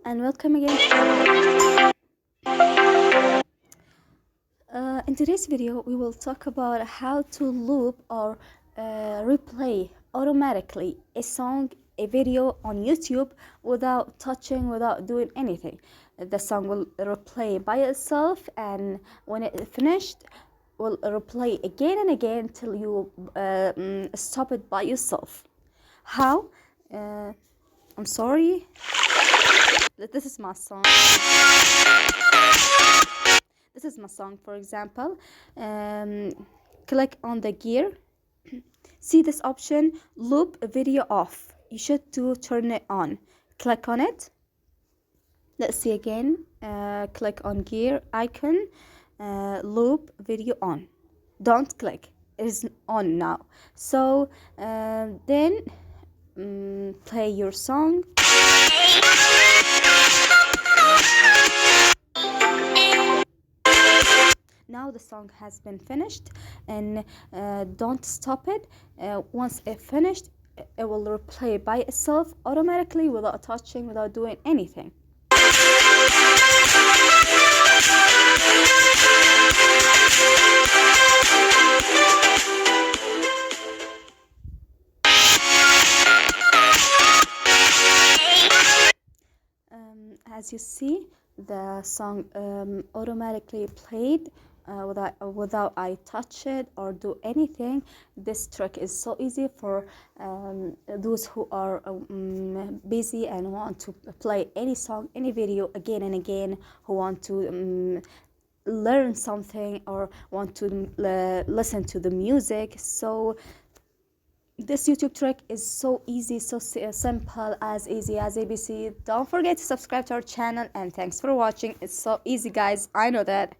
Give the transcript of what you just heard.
And welcome again. In today's video, we will talk about how to loop or replay automatically a song, a video on YouTube without touching, without doing anything. The song will replay by itself, and when it is finished, will replay again and again till you stop it by yourself. How? I'm sorry. This is my song. This is my song, for example. Click on the gear. See this option, loop video off. You should turn it on. Click on it. Let's see again. Click on gear icon. Loop video on. Don't click. It is on now. So then play your song. Now the song has been finished, and don't stop it. Once it finished, it will replay by itself automatically without touching, without doing anything. As you see, the song automatically played without I touch it or do anything. This trick is so easy for those who are busy and want to play any song, any video again and again, who want to learn something or want to listen to the music. So this YouTube trick is so easy, so simple, as easy as ABC. Don't forget to subscribe to our channel, and thanks for watching. It's so easy, guys. I know that.